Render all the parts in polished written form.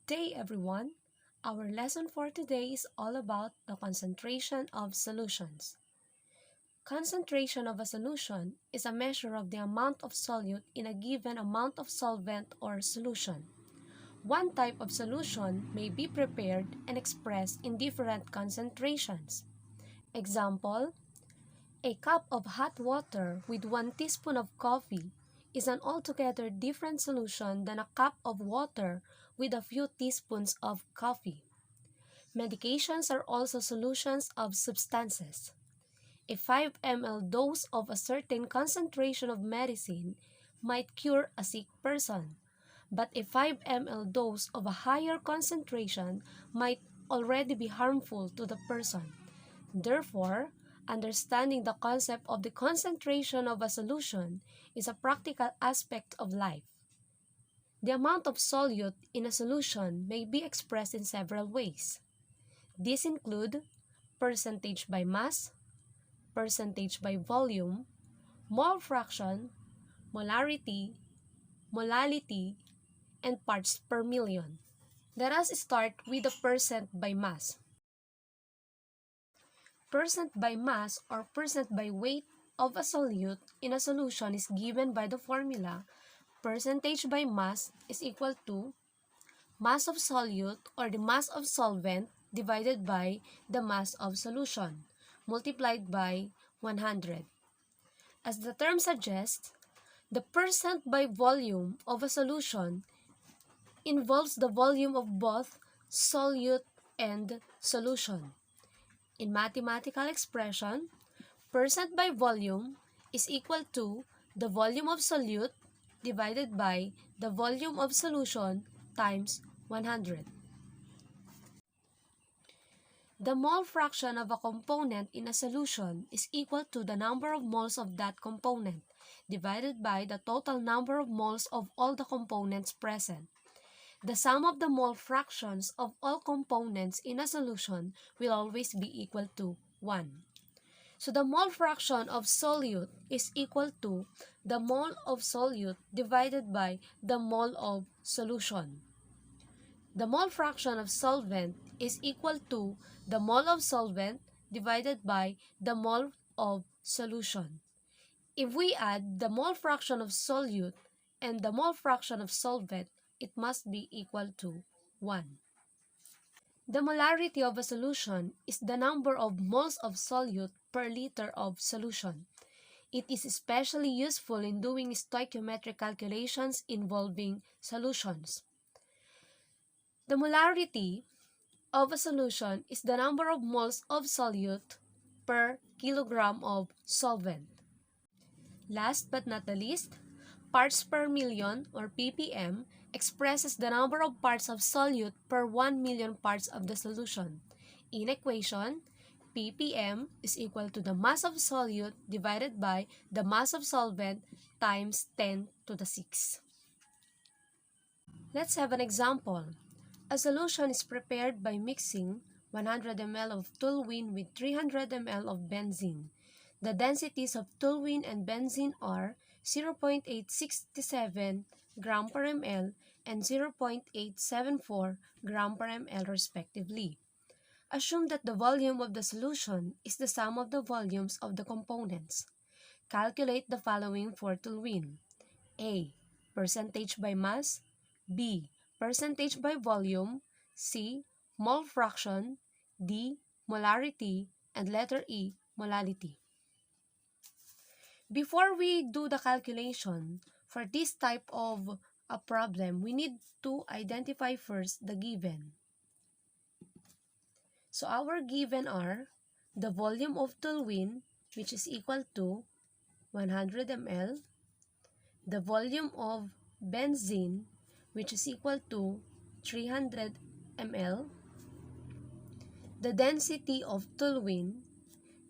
day, everyone. Our lesson for today is all about the concentration of solutions. Concentration of a solution is a measure of the amount of solute in a given amount of solvent or solution. One type of solution may be prepared and expressed in different concentrations. Example, a cup of hot water with 1 teaspoon of coffee is an altogether different solution than a cup of water with a few teaspoons of coffee. Medications are also solutions of substances. A 5 ml dose of a certain concentration of medicine might cure a sick person, but a 5 ml dose of a higher concentration might already be harmful to the person. Therefore, understanding the concept of the concentration of a solution is a practical aspect of life. The amount of solute in a solution may be expressed in several ways. These include percentage by mass, percentage by volume, mole fraction, molarity, molality, and parts per million. Let us start with the percent by mass. Percent by mass or percent by weight of a solute in a solution is given by the formula percentage by mass is equal to mass of solute or the mass of solvent divided by the mass of solution multiplied by 100. As the term suggests, the percent by volume of a solution involves the volume of both solute and solution. In mathematical expression, percent by volume is equal to the volume of solute divided by the volume of solution times 100. The mole fraction of a component in a solution is equal to the number of moles of that component divided by the total number of moles of all the components present. The sum of the mole fractions of all components in a solution will always be equal to 1. So the mole fraction of solute is equal to the mole of solute divided by the mole of solution. The mole fraction of solvent is equal to the mole of solvent divided by the mole of solution. If we add the mole fraction of solute and the mole fraction of solvent, it must be equal to 1. The molarity of a solution is the number of moles of solute per liter of solution. It is especially useful in doing stoichiometric calculations involving solutions. The molarity of a solution is the number of moles of solute per kilogram of solvent. Last but not the least, parts per million or ppm expresses the number of parts of solute per 1 million parts of the solution. In equation, ppm is equal to the mass of solute divided by the mass of solvent times 10 to the 6. Let's have an example. A solution is prepared by mixing 100 ml of toluene with 300 ml of benzene. The densities of toluene and benzene are 0.867 gram per ml and 0.874 gram per ml respectively. Assume that the volume of the solution is the sum of the volumes of the components. Calculate the following for toluene. A. Percentage by mass. B. Percentage by volume. C. Mole fraction. D. Molarity. And letter E. Molality. Before we do the calculation, for this type of a problem, we need to identify first the given. So our given are the volume of toluene, which is equal to 100 ml, the volume of benzene, which is equal to 300 ml, the density of toluene,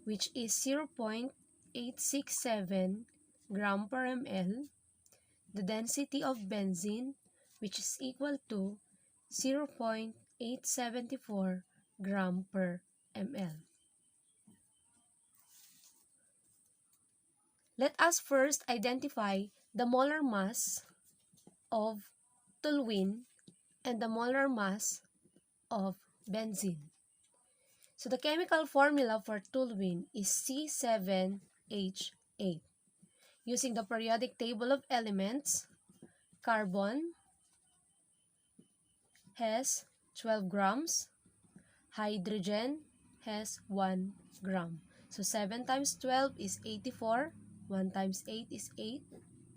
which is 0.867 gram per ml, the density of benzene, which is equal to 0.874 gram per ml. Let us first identify the molar mass of toluene, and the molar mass of benzene. So the chemical formula for toluene is C7H8. Using the periodic table of elements, carbon has 12 grams, hydrogen has 1 gram. So 7 times 12 is 84, 1 times 8 is 8,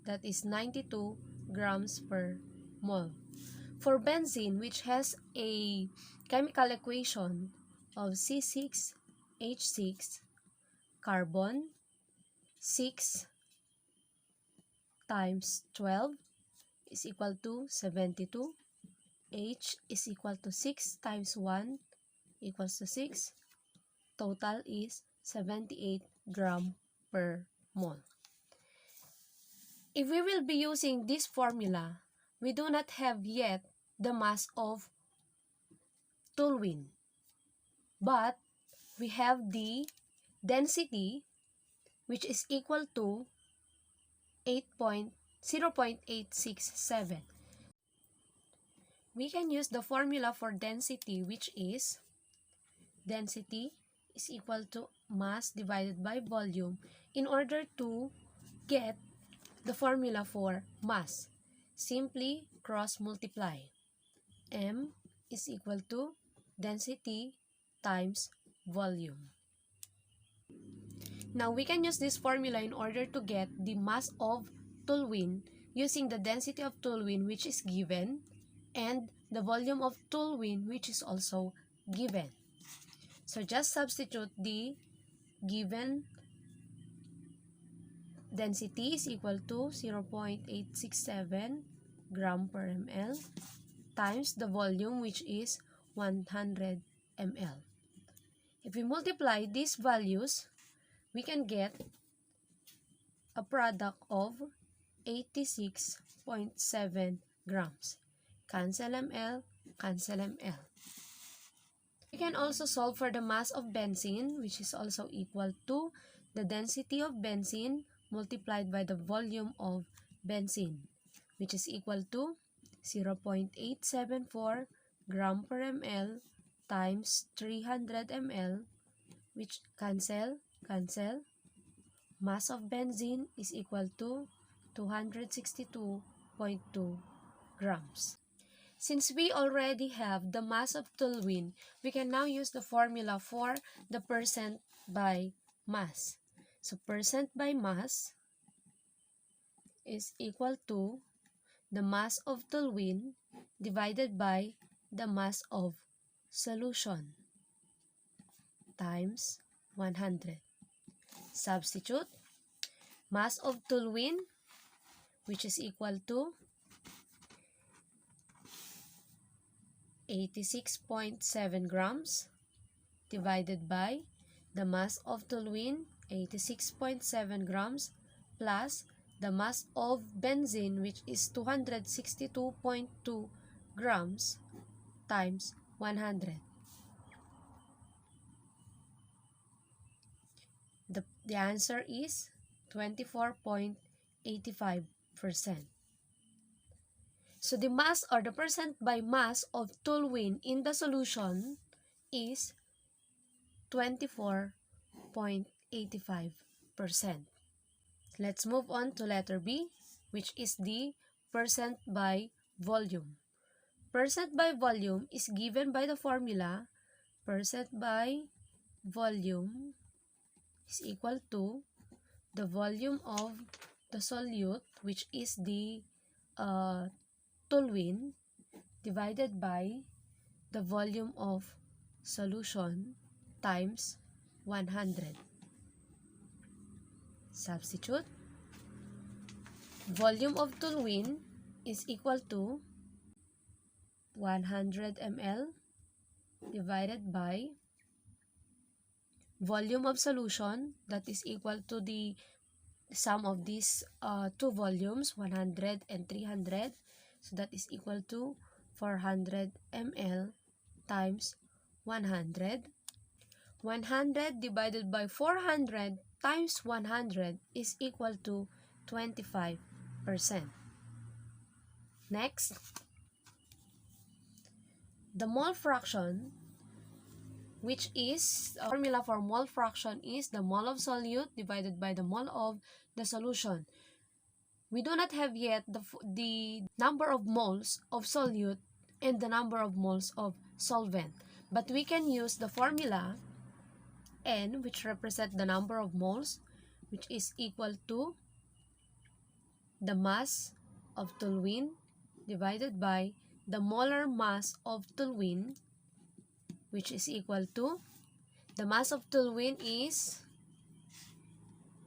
that is 92 grams per mole. For benzene, which has a chemical equation of C6H6, carbon 6 times 12 is equal to 72. H is equal to 6 times 1 equals to 6. Total is 78 gram per mole. If we will be using this formula, we do not have yet the mass of toluene, but we have the density, which is equal to 0.867. We can use the formula for density, which is density is equal to mass divided by volume, in order to get the formula for mass. Simply cross multiply. M is equal to density times volume. Now we can use this formula in order to get the mass of toluene using the density of toluene, which is given, and the volume of toluene, which is also given. So just substitute the given density is equal to 0.867 gram per ml times the volume, which is 100 ml. If we multiply these values, we can get a product of 86.7 grams. Cancel ml, cancel ml. We can also solve for the mass of benzene, which is also equal to the density of benzene multiplied by the volume of benzene, which is equal to 0.874 gram per ml times 300 ml, which cancel. Mass of benzene is equal to 262.2 grams. Since we already have the mass of toluene, we can now use the formula for the percent by mass. So percent by mass is equal to the mass of toluene divided by the mass of solution times 100. Substitute mass of toluene, which is equal to 86.7 grams divided by the mass of toluene, 86.7 grams, plus the mass of benzene, which is 262.2 grams, times 100. The answer is 24.85%. So the mass or the percent by mass of toluene in the solution is 24.85%. Let's move on to letter B, which is the percent by volume. Percent by volume is given by the formula percent by volume is equal to the volume of the solute, which is the toluene, divided by the volume of solution times 100. Substitute. Volume of toluene is equal to 100 ml divided by volume of solution, that is equal to the sum of these two volumes, 100 and 300. So that is equal to 400 ml times 100. 100 divided by 400 times 100 is equal to 25%. Next, the mole fraction, which is, formula for mole fraction is the mole of solute divided by the mole of the solution. We do not have yet the number of moles of solute and the number of moles of solvent, but we can use the formula N, which represent the number of moles, which is equal to the mass of toluene divided by the molar mass of toluene, which is equal to, the mass of toluene is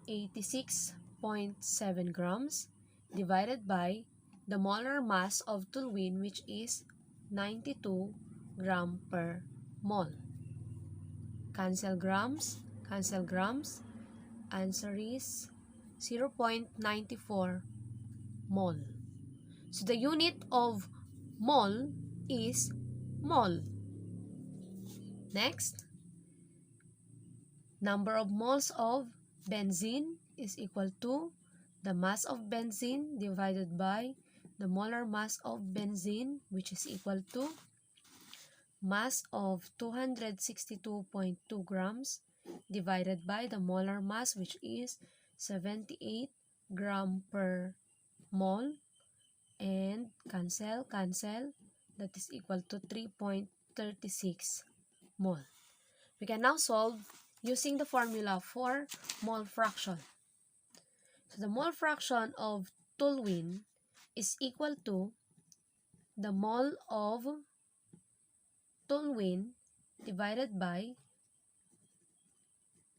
86.7 grams divided by the molar mass of toluene, which is 92 gram per mole. Cancel grams, cancel grams. Answer is 0.94 mole. So the unit of mole is mole. Next, number of moles of benzene is equal to the mass of benzene divided by the molar mass of benzene, which is equal to mass of 262.2 grams divided by the molar mass, which is 78 gram per mole, and cancel, that is equal to 3.36 mole. We can now solve using the formula for mole fraction. So the mole fraction of toluene is equal to the mole of toluene divided by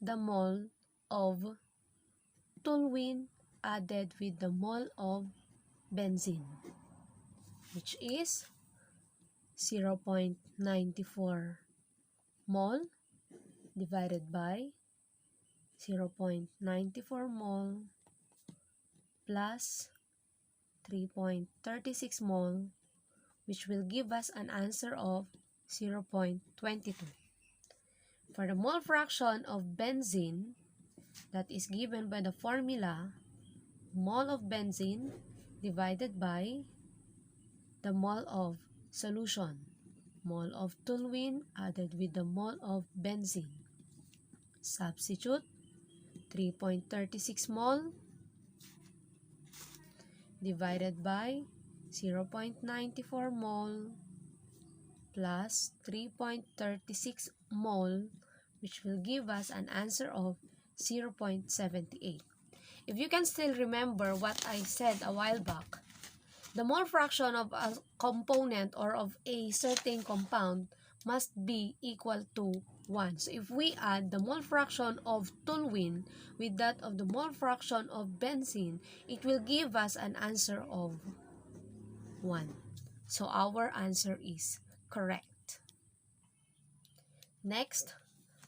the mole of toluene added with the mole of benzene, which is 0.94 mole divided by 0.94 mole plus 3.36 mole, which will give us an answer of 0.22. For the mole fraction of benzene, that is given by the formula mole of benzene divided by the mole of solution, mole of toluene added with the mole of benzene. Substitute 3.36 mole divided by 0.94 mole plus 3.36 mole, which will give us an answer of 0.78. If you can still remember what I said a while back, the mole fraction of a component or of a certain compound must be equal to 1. So if we add the mole fraction of toluene with that of the mole fraction of benzene, it will give us an answer of 1. So our answer is correct. Next,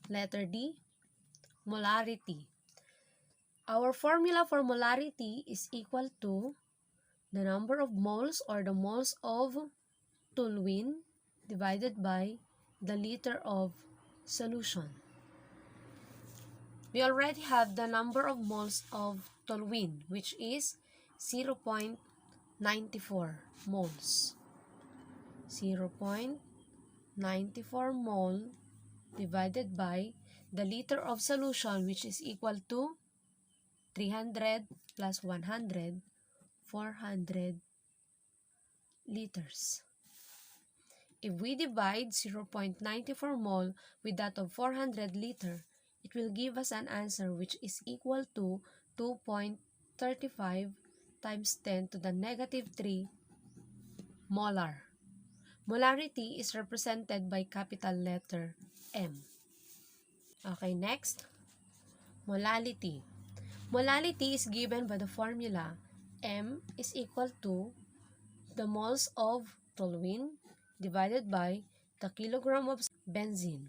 letter D, molarity. Our formula for molarity is equal to the number of moles or the moles of toluene divided by the liter of solution. We already have the number of moles of toluene, which is 0.94 moles. 0.94 mole divided by the liter of solution, which is equal to 300 plus 100, 400 liters. If we divide 0.94 mole with that of 400 liter, it will give us an answer which is equal to 2.35 times 10 to the negative 3 molar. Molarity is represented by capital letter M. Okay, next, molality. Molality is given by the formula M is equal to the moles of toluene divided by the kilogram of benzene,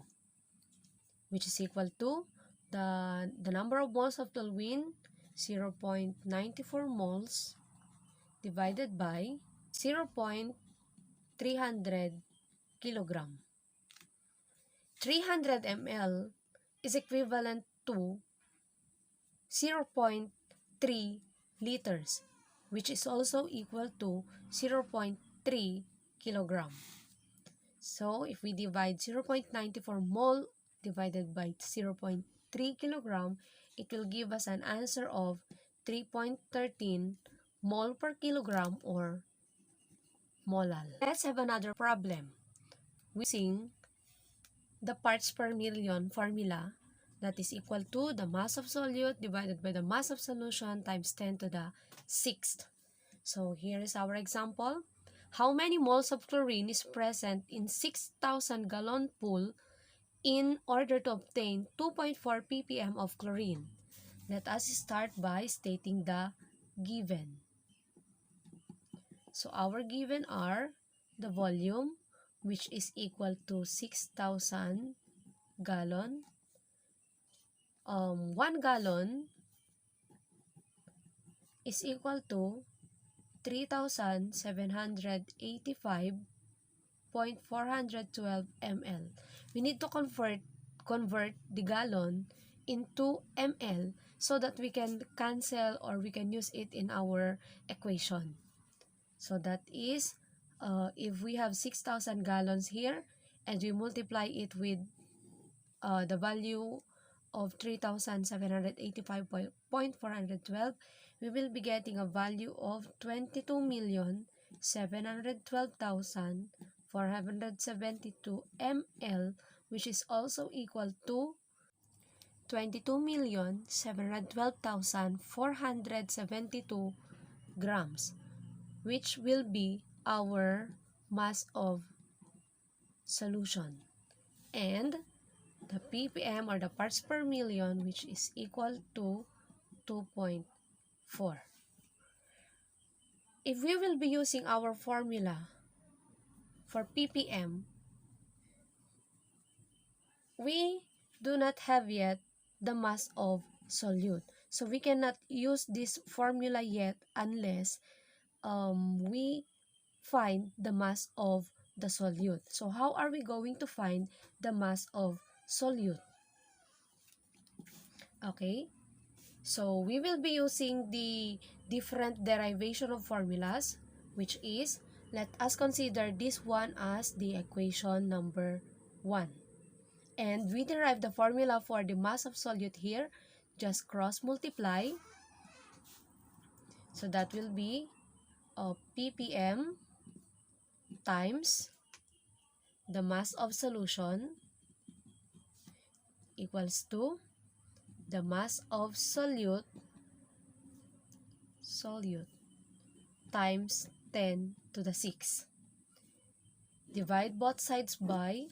which is equal to the number of moles of toluene, 0.94 moles divided by 0.300 kilogram. 300 ml is equivalent to 0.3 liters, which is also equal to 0.3 kilogram. So, if we divide 0.94 mole divided by 0.3 kilogram, it will give us an answer of 3.13 mole per kilogram or molal. Let's have another problem. Using the parts per million formula, that is equal to the mass of solute divided by the mass of solution times 10 to the 6th. So here is our example. How many moles of chlorine is present in 6,000 gallon pool in order to obtain 2.4 ppm of chlorine? Let us start by stating the given. So our given are the volume, which is equal to 6,000 gallon. 1 gallon is equal to 3,785.412 ml. We need to convert the gallon into ml so that we can cancel or we can use it in our equation. So that is, if we have 6,000 gallons here and we multiply it with the value of 3,785.412, we will be getting a value of 22,712,472 ml, which is also equal to 22,712,472 grams, which will be our mass of solution. And the ppm or the parts per million, which is equal to 2.4. If we will be using our formula for ppm, we do not have yet the mass of solute. So we cannot use this formula yet unless we find the mass of the solute. So how are we going to find the mass of solute? Okay, so we will be using the different derivation of formulas, which is, let us consider this one as the equation number 1. And we derive the formula for the mass of solute here, just cross multiply. So that will be ppm times the mass of solution equals to the mass of solute times 10 to the 6. Divide both sides by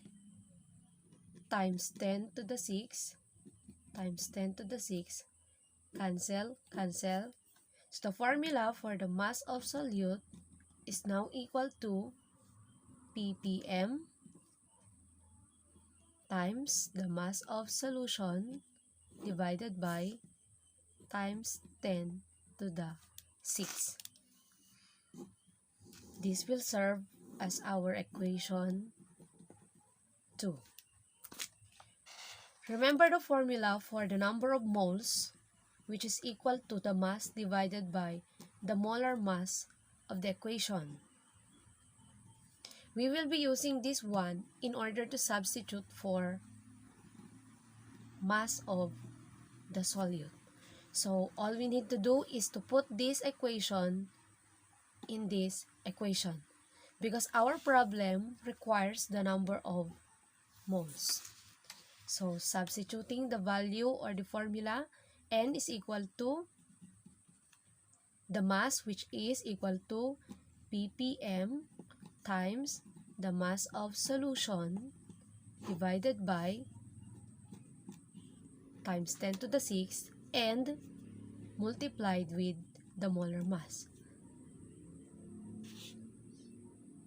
times 10 to the 6 times 10 to the 6. Cancel. So the formula for the mass of solute is now equal to ppm times the mass of solution divided by times 10 to the 6. This will serve as our equation 2. Remember the formula for the number of moles, which is equal to the mass divided by the molar mass of the equation. We will be using this one in order to substitute for mass of the solute. So all we need to do is to put this equation in this equation because our problem requires the number of moles. So substituting the value or the formula, N is equal to the mass, which is equal to ppm times the mass of solution divided by times 10 to the 6 and multiplied with the molar mass.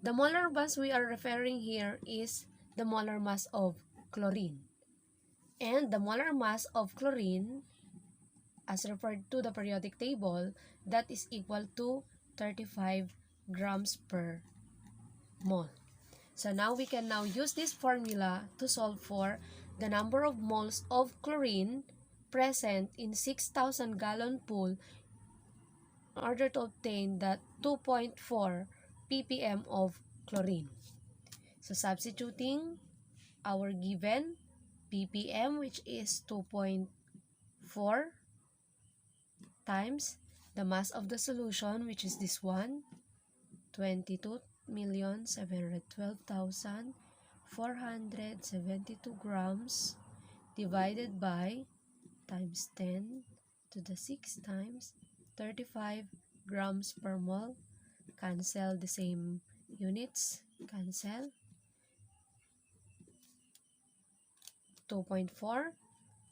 The molar mass we are referring here is the molar mass of chlorine. And the molar mass of chlorine, as referred to the periodic table, that is equal to 35 grams per mole. So now we can now use this formula to solve for the number of moles of chlorine present in 6,000 gallon pool in order to obtain that 2.4 ppm of chlorine. So substituting our given ppm, which is 2.4, times the mass of the solution, which is this one, 22,712,472 grams, divided by times 10 to the 6 times 35 grams per mole. Cancel the same units. Cancel. 2.4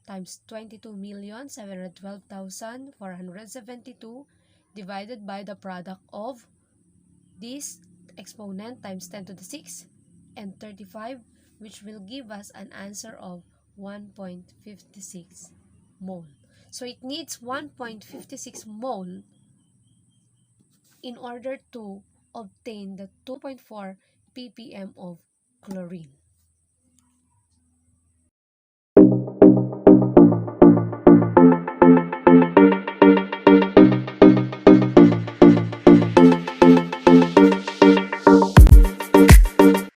times 22,712,472 divided by the product of this exponent times 10 to the 6 and 35, which will give us an answer of 1.56 mole. So it needs 1.56 mole in order to obtain the 2.4 ppm of chlorine.